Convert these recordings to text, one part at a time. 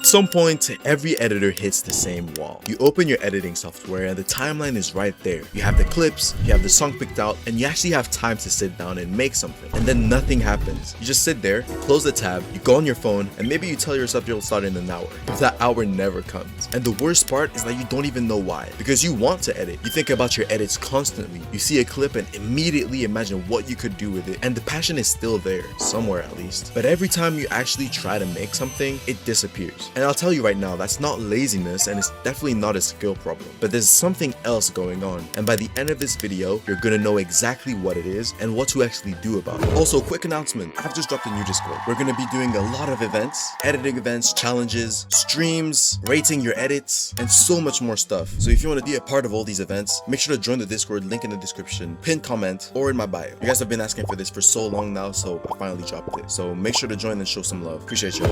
At some point, every editor hits the same wall. You open your editing software and the timeline is right there. You have the clips, you have the song picked out, and you actually have time to sit down and make something. And then nothing happens. You just sit there, close the tab, you go on your phone, and maybe you tell yourself you'll start in an hour. But that hour never comes. And the worst part is that you don't even know why. Because you want to edit. You think about your edits constantly. You see a clip and immediately imagine what you could do with it. And the passion is still there, somewhere at least. But every time you actually try to make something, it disappears. And I'll tell you right now, that's not laziness and it's definitely not a skill problem. But there's something else going on. And by the end of this video, you're gonna know exactly what it is and what to actually do about it. Also, quick announcement, I've just dropped a new Discord. We're gonna be doing a lot of events, editing events, challenges, streams, rating your edits, and so much more stuff. So if you want to be a part of all these events, make sure to join the Discord, link in the description, pinned comment, or in my bio. You guys have been asking for this for so long now, so I finally dropped it. So make sure to join and show some love. Appreciate you.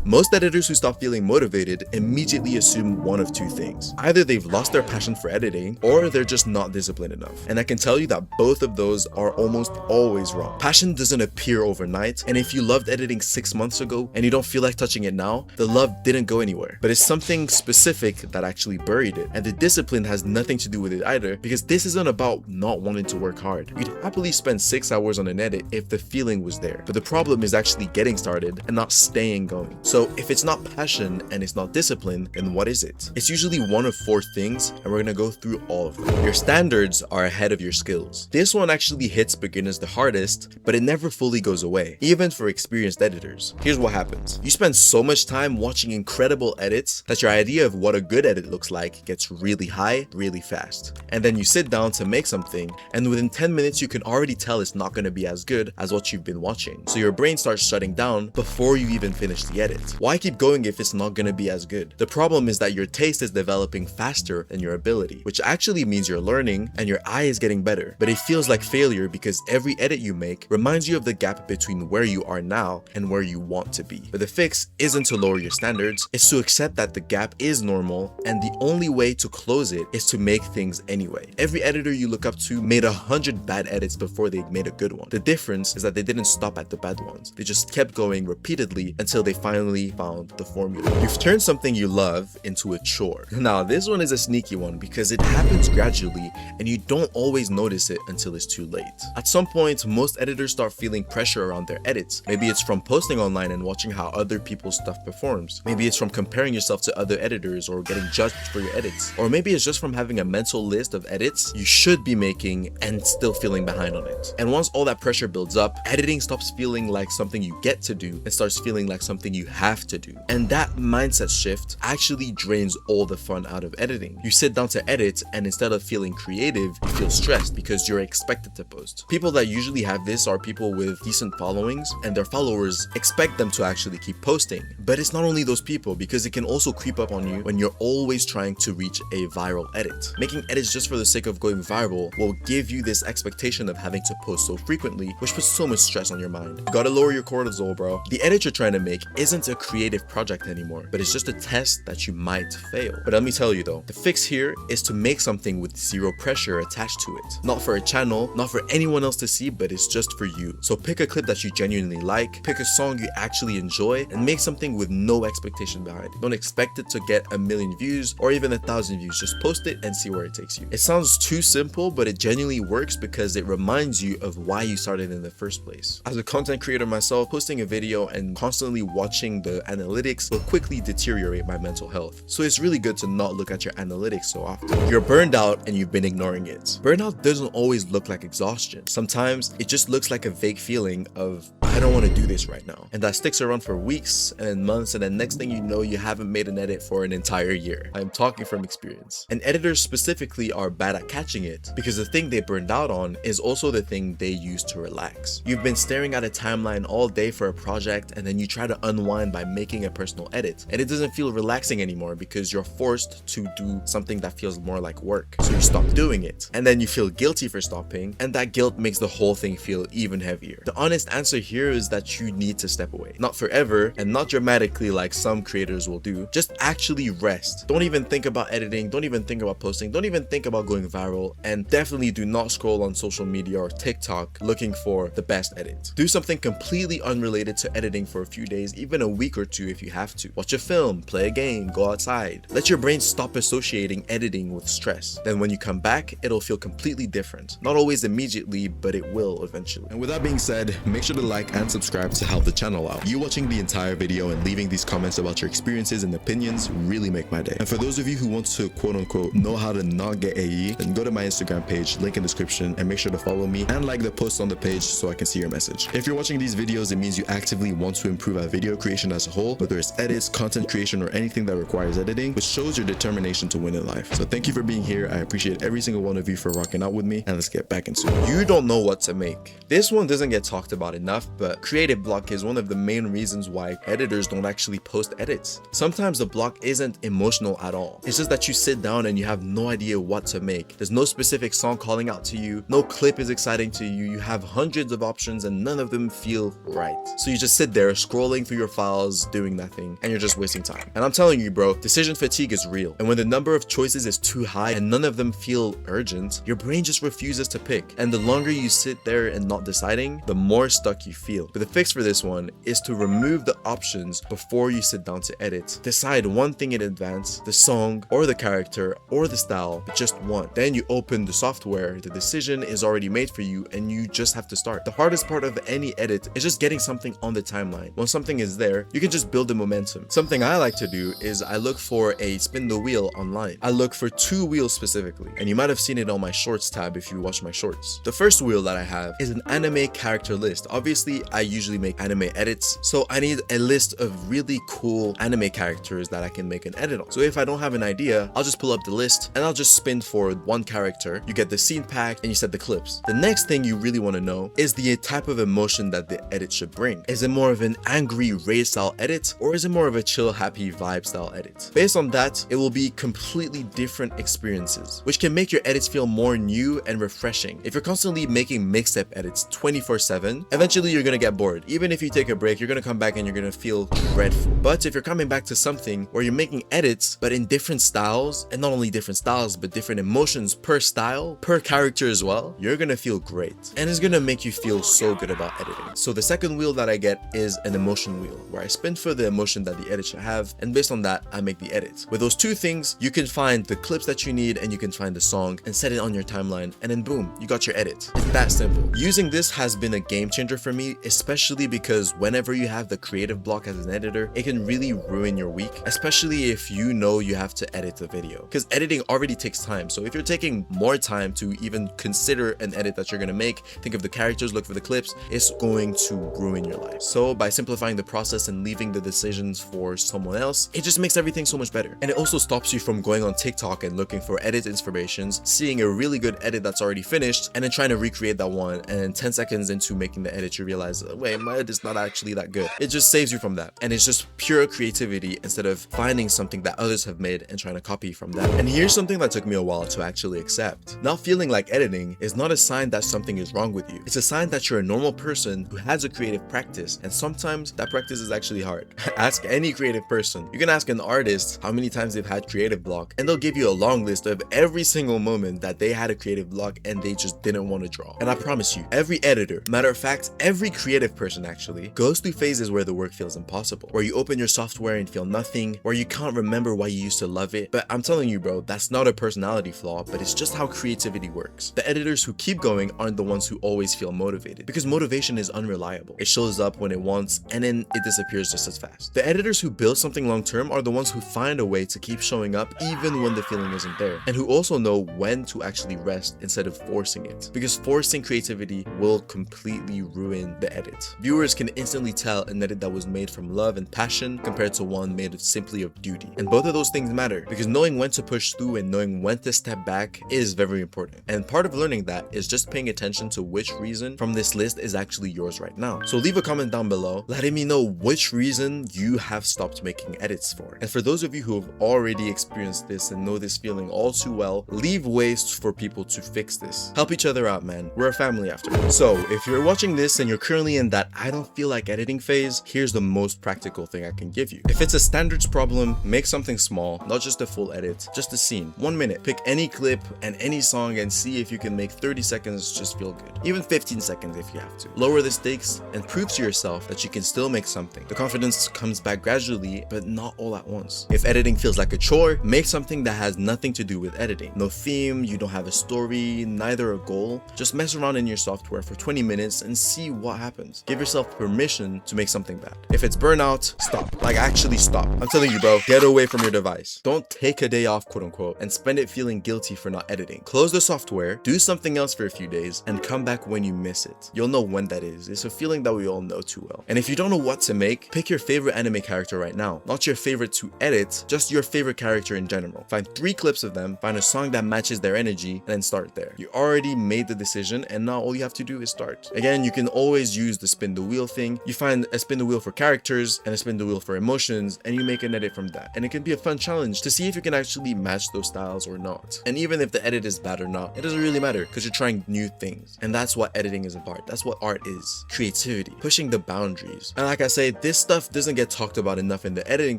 Most editors who stop feeling motivated immediately assume one of two things. Either they've lost their passion for editing, or they're just not disciplined enough. And I can tell you that both of those are almost always wrong. Passion doesn't appear overnight, and if you loved editing 6 months ago and you don't feel like touching it now, the love didn't go anywhere. But it's something specific that actually buried it. And the discipline has nothing to do with it either, because this isn't about not wanting to work hard. You'd happily spend 6 hours on an edit if the feeling was there. But the problem is actually getting started and not staying going. So if it's not passion and it's not discipline, then what is it? It's usually one of 4 things, and we're gonna go through all of them. Your standards are ahead of your skills. This one actually hits beginners the hardest, but it never fully goes away, even for experienced editors. Here's what happens. You spend so much time watching incredible edits that your idea of what a good edit looks like gets really high, really fast. And then you sit down to make something, and within 10 minutes you can already tell it's not gonna be as good as what you've been watching. So your brain starts shutting down before you even finish the edit. Why keep going if it's not gonna be as good? The problem is that your taste is developing faster than your ability, which actually means you're learning and your eye is getting better. But it feels like failure because every edit you make reminds you of the gap between where you are now and where you want to be. But the fix isn't to lower your standards, it's to accept that the gap is normal, and the only way to close it is to make things anyway. Every editor you look up to made 100 bad edits before they made a good one. The difference is that they didn't stop at the bad ones. They just kept going repeatedly until they finally found the formula. You've turned something you love into a chore. Now, this one is a sneaky one because it happens gradually and you don't always notice it until it's too late. At some point, most editors start feeling pressure around their edits. Maybe it's from posting online and watching how other people's stuff performs. Maybe it's from comparing yourself to other editors or getting judged for your edits. Or maybe it's just from having a mental list of edits you should be making and still feeling behind on it. And once all that pressure builds up, editing stops feeling like something you get to do and starts feeling like something you have to do. And that mindset shift actually drains all the fun out of editing. You sit down to edit and instead of feeling creative, you feel stressed because you're expected to post. People that usually have this are people with decent followings and their followers expect them to actually keep posting. But it's not only those people, because it can also creep up on you when you're always trying to reach a viral edit. Making edits just for the sake of going viral will give you this expectation of having to post so frequently, which puts so much stress on your mind. You gotta lower your cortisol, bro. The edit you're trying to make isn't a creative project anymore, but it's just a test that you might fail. But let me tell you though, the fix here is to make something with zero pressure attached to it. Not for a channel, not for anyone else to see, but it's just for you. So pick a clip that you genuinely like, pick a song you actually enjoy, and make something with no expectation behind it. Don't expect it to get 1 million views or even 1,000 views. Just post it and see where it takes you. It sounds too simple, but it genuinely works because it reminds you of why you started in the first place. As a content creator myself, posting a video and constantly watching the analytics will quickly deteriorate my mental health. So it's really good to not look at your analytics so often. You're burned out and you've been ignoring it. Burnout doesn't always look like exhaustion. Sometimes it just looks like a vague feeling of, I don't want to do this right now. And that sticks around for weeks and then months, and then next thing you know, you haven't made an edit for an entire year. I'm talking from experience. And editors specifically are bad at catching it because the thing they burned out on is also the thing they use to relax. You've been staring at a timeline all day for a project, and then you try to unwind by making a personal edit, and it doesn't feel relaxing anymore because you're forced to do something that feels more like work. So you stop doing it, and then you feel guilty for stopping, and that guilt makes the whole thing feel even heavier. The honest answer here is that you need to step away. Not forever, and not dramatically like some creators will do. Just actually rest. Don't even think about editing, don't even think about posting, don't even think about going viral, and definitely do not scroll on social media or TikTok looking for the best edit. Do something completely unrelated to editing for a few days, even a week or two if you have to. Watch a film, play a game, go outside. Let your brain stop associating editing with stress. Then when you come back, it'll feel completely different. Not always immediately, but it will eventually. And with that being said, make sure to like and subscribe to help the channel out. You watching the entire video and leaving these comments about your experiences and opinions really make my day. And for those of you who want to quote unquote know how to not get AE, then go to my Instagram page, link in description, and make sure to follow me and like the post on the page so I can see your message. If you're watching these videos, it means you actively want to improve our video creation as a whole, whether it's edits, content creation, or anything that requires editing, which shows your determination to win in life. So thank you for being here. I appreciate every single one of you for rocking out with me, and let's get back into it. You don't know what to make. This one doesn't get talked about enough, but creative block is one of the main reasons why editors don't actually post edits. Sometimes the block isn't emotional at all. It's just that you sit down and you have no idea what to make. There's no specific song calling out to you, no clip is exciting to you, you have hundreds of options and none of them feel right. So you just sit there scrolling through your files, doing nothing, and you're just wasting time. And I'm telling you, bro, decision fatigue is real. And when the number of choices is too high and none of them feel urgent, your brain just refuses to pick. And the longer you sit there and not deciding, the more stuck you feel. But the fix for this one is to remove the options before you sit down to edit. Decide one thing in advance, the song or the character or the style, but just one. Then you open the software, the decision is already made for you and you just have to start. The hardest part of any edit is just getting something on the timeline. Once something is there, you can just build the momentum. Something I like to do is I look for a spin the wheel online. I look for 2 wheels specifically, and you might have seen it on my shorts tab if you watch my shorts. The first wheel that I have is an anime character list. Obviously, I usually make anime edits, so I need a list of really cool anime characters that I can make an edit on. So if I don't have an idea, I'll just pull up the list and I'll just spin for one character. You get the scene pack and you set the clips. The next thing you really want to know is the type of emotion that the edit should bring. Is it more of an angry rage style edit, or is it more of a chill happy vibe style edit? Based on that, it will be completely different experiences, which can make your edits feel more new and refreshing. If you're constantly making mixtape edits 24/7, eventually you're gonna get bored. Even if you take a break, you're gonna come back and you're gonna feel dreadful. But if you're coming back to something where you're making edits but in different styles, and not only different styles but different emotions per style, per character as well, you're gonna feel great, and it's gonna make you feel so good about editing. So the second wheel that I get is an emotion wheel, where I spin for the emotion that the edit should have, and based on that I make the edit. With those 2 things, you can find the clips that you need and you can find the song and set it on your timeline, and then boom, you got your edit. It's that simple. Using this has been a game changer for me, especially because whenever you have the creative block as an editor, it can really ruin your week, especially if you know you have to edit the video, because editing already takes time. So if you're taking more time to even consider an edit that you're going to make, think of the characters, look for the clips, it's going to ruin your life. So by simplifying the process and leaving the decisions for someone else, it just makes everything so much better. And it also stops you from going on TikTok and looking for edit inspirations, seeing a really good edit that's already finished, and then trying to recreate that one, and then 10 seconds into making the edit you realize, wait, my edit's not actually that good. It just saves you from that, and it's just pure creativity instead of finding something that others have made and trying to copy from that. And here's something that took me a while to actually accept. Not feeling like editing is not a sign that something is wrong with you. It's a sign that you're a normal person who has a creative practice, and sometimes that practice is actually hard. Ask any creative person. You can ask an artist how many times they've had creative block, and they'll give you a long list of every single moment that they had a creative block and they just didn't want to draw. And I promise you, every editor, matter of fact, every creative person actually goes through phases where the work feels impossible, where you open your software and feel nothing, where you can't remember why you used to love it. But I'm telling you, bro, that's not a personality flaw, but it's just how creativity works. The editors who keep going aren't the ones who always feel motivated, because motivation is unreliable. It shows up when it wants and then it disappears just as fast. The editors who build something long term are the ones who find a way to keep showing up even when the feeling isn't there, and who also know when to actually rest instead of forcing it, because forcing creativity will completely ruin the edit. Viewers can instantly tell an edit that was made from love and passion compared to one made simply of duty, and both of those things matter, because knowing when to push through and knowing when to step back is very important. And part of learning that is just paying attention to which reason from this list is actually yours right now. So leave a comment down below letting me know which reason you have stopped making edits for. And for those of you who have already experienced this and know this feeling all too well, leave ways for people to fix this. Help each other out, man. We're a family after all. So if you're watching this and you're currently in that I don't feel like editing phase, here's the most practical thing I can give you. If it's a standards problem, make something small, not just a full edit, just a scene. 1 minute. Pick any clip and any song and see if you can make 30 seconds just feel good. Even 15 seconds if you have to. Lower the stakes and prove to yourself that you can still make something. something. The confidence comes back gradually, but not all at once. If editing feels like a chore, make something that has nothing to do with editing. No theme, you don't have a story, neither a goal. Just mess around in your software for 20 minutes and see what happens. Give yourself permission to make something bad. If it's burnout, stop. Like, actually stop. I'm telling you, bro, get away from your device. Don't take a day off, quote unquote, and spend it feeling guilty for not editing. Close the software, do something else for a few days, and come back when you miss it. You'll know when that is. It's a feeling that we all know too well. And if you don't know what to make, pick your favorite anime character right now. Not your favorite to edit, just your favorite character in general. Find 3 clips of them, find a song that matches their energy, and then start there. You already made the decision, and now all you have to do is start. Again, you can always use the spin the wheel thing. You find a spin the wheel for characters and a spin the wheel for emotions, and you make an edit from that. And it can be a fun challenge to see if you can actually match those styles or not. And even if the edit is bad or not, it doesn't really matter because you're trying new things. And that's what editing is about. That's what art is. Creativity, pushing the boundaries. And like I say, this stuff doesn't get talked about enough in the editing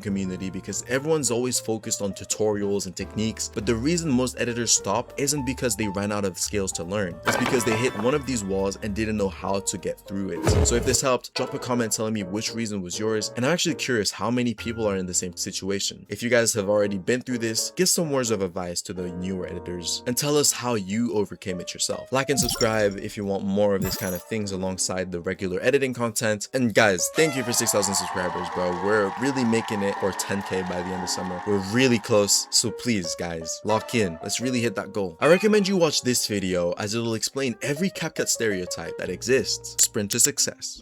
community because everyone's always focused on tutorials and techniques. But the reason most editors stop isn't because they ran out of skills to learn. It's because they hit one of these walls and didn't know how to get through it. So if this helped, drop a comment telling me which reason was yours. And I'm actually curious how many people are in the same situation. If you guys have already been through this, give some words of advice to the newer editors and tell us how you overcame it yourself. Like and subscribe if you want more of this kind of things alongside the regular editing content. And guys, thank you for 6,000 subscribers, bro. We're really making it for 10K by the end of summer. We're really close. So please, guys, lock in. Let's really hit that goal. I recommend you watch this video as it'll explain every Capcut stereotype that exists. Sprint to success.